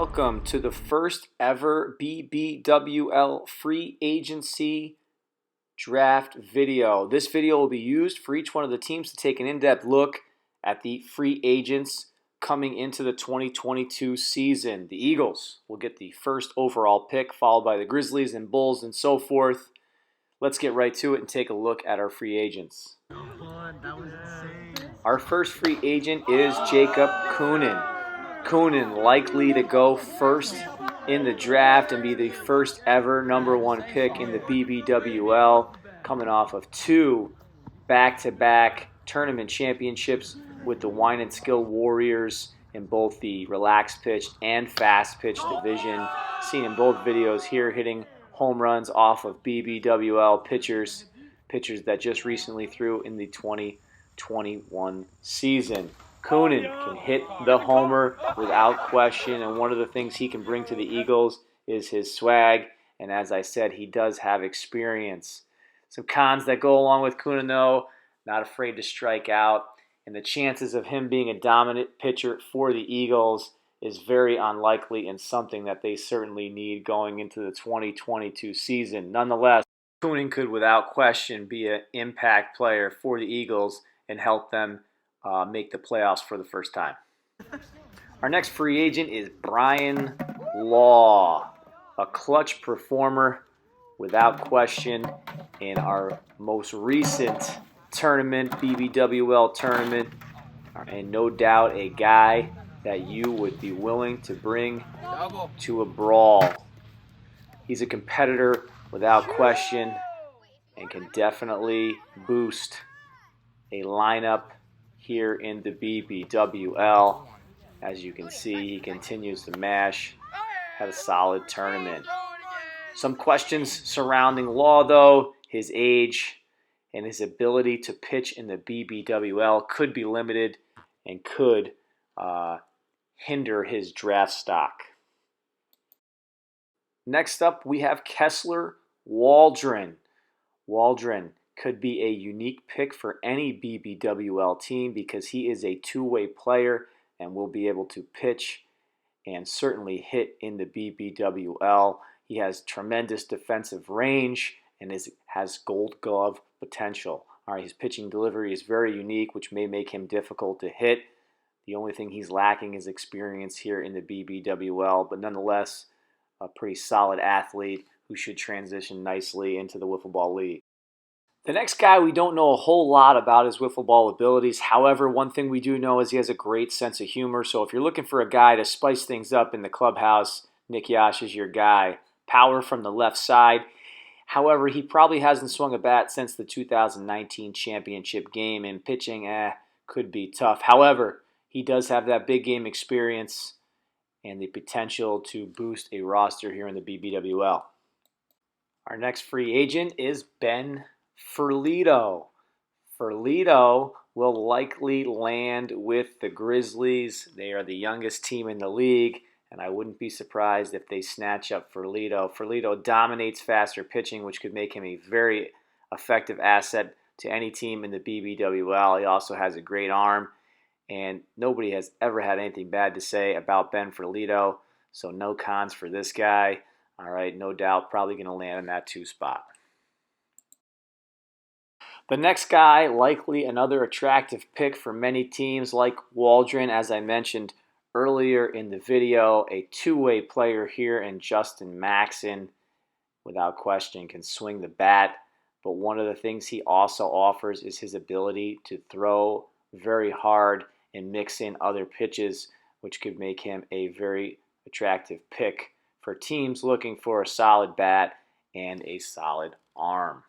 welcome to the first ever BBWL free agency draft video. This video will be used for each one of the teams to take an in-depth look at the free agents coming into the 2022 season. The Eagles will get the first overall pick, followed by the Grizzlies and Bulls and so forth. Let's get right to it and take a look at our free agents. Our first free agent is Jacob Coonan. Coonan likely to go first in the draft and be the first ever #1 pick in the BBWL, coming off of 2 back-to-back tournament championships with the Wine and Skill Warriors in both the relaxed pitch and fast pitch division. Seen in both videos here hitting home runs off of BBWL pitchers that just recently threw in the 2021 season. Coonan can hit the homer without question, and one of the things he can bring to the Eagles is his swag, and as I said, he does have experience. Some cons that go along with Coonan, though: not afraid to strike out, and the chances of him being a dominant pitcher for the Eagles is very unlikely and something that they certainly need going into the 2022 season. Nonetheless, Coonan could without question be an impact player for the Eagles and help them make the playoffs for the first time. Our next free agent is Brian Law, a clutch performer without question in our most recent tournament, BBWL tournament, and no doubt a guy that you would be willing to bring to a brawl. He's a competitor without question and can definitely boost a lineup here in the BBWL. As you can see, he continues to mash, had a solid tournament. Some questions surrounding Law, though: his age and his ability to pitch in the BBWL could be limited and could hinder his draft stock. Next up, we have Kessler Waldron. Waldron could be a unique pick for any BBWL team because he is a two-way player and will be able to pitch and certainly hit in the BBWL. He has tremendous defensive range and has gold glove potential. All right, his pitching delivery is very unique, which may make him difficult to hit. The only thing he's lacking is experience here in the BBWL, but nonetheless, a pretty solid athlete who should transition nicely into the wiffle ball league. The next guy we don't know a whole lot about his wiffle ball abilities. However, one thing we do know is he has a great sense of humor. So if you're looking for a guy to spice things up in the clubhouse, Nick Yash is your guy. Power from the left side. However, he probably hasn't swung a bat since the 2019 championship game, and pitching could be tough. However, he does have that big game experience and the potential to boost a roster here in the BBWL. Our next free agent is Ben Ferlito. Ferlito will likely land with the Grizzlies. They are the youngest team in the league, and I wouldn't be surprised if they snatch up Ferlito. Ferlito dominates faster pitching, which could make him a very effective asset to any team in the BBWL. He also has a great arm, and nobody has ever had anything bad to say about Ben Ferlito, so no cons for this guy. All right, no doubt probably going to land in that 2 spot. The next guy, likely another attractive pick for many teams like Waldron, as I mentioned earlier in the video, a two-way player here in Justin Maxson. Without question, can swing the bat, but one of the things he also offers is his ability to throw very hard and mix in other pitches, which could make him a very attractive pick for teams looking for a solid bat and a solid arm.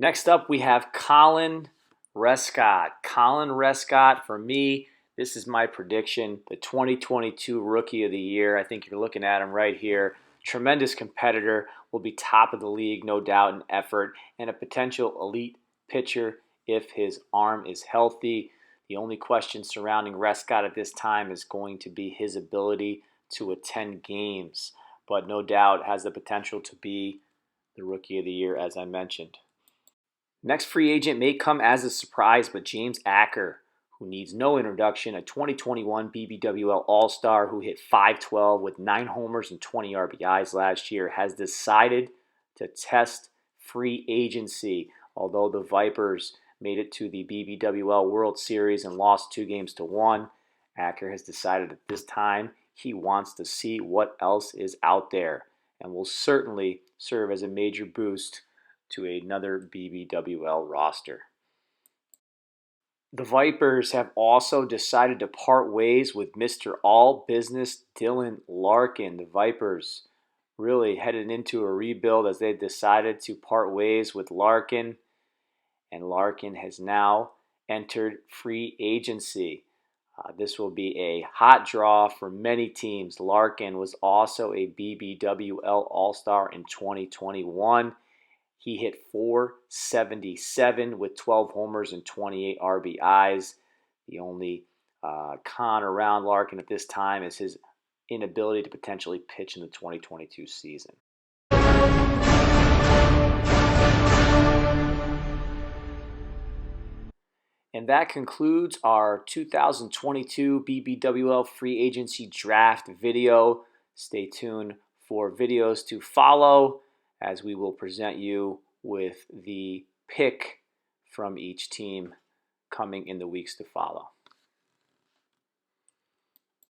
Next up, we have Colin Rescot. Colin Rescot, for me, this is my prediction, the 2022 Rookie of the Year. I think you're looking at him right here. Tremendous competitor, will be top of the league, no doubt, in effort, and a potential elite pitcher if his arm is healthy. The only question surrounding Rescot at this time is going to be his ability to attend games, but no doubt has the potential to be the Rookie of the Year, as I mentioned. Next free agent may come as a surprise, but James Acker, who needs no introduction, a 2021 BBWL All-Star who hit .512 with 9 homers and 20 RBIs last year, has decided to test free agency. Although the Vipers made it to the BBWL World Series and lost 2-1, Acker has decided at this time he wants to see what else is out there and will certainly serve as a major boost to another BBWL roster. The Vipers have also decided to part ways with Mr. All Business Dylan Larkin. The Vipers really headed into a rebuild as they decided to part ways with Larkin, and Larkin has now entered free agency. This will be a hot draw for many teams. Larkin was also a BBWL All-Star in 2021. He hit .477 with 12 homers and 28 RBIs. The only con around Larkin at this time is his inability to potentially pitch in the 2022 season. And that concludes our 2022 BBWL Free Agency Draft video. Stay tuned for videos to follow as we will present you with the pick from each team coming in the weeks to follow.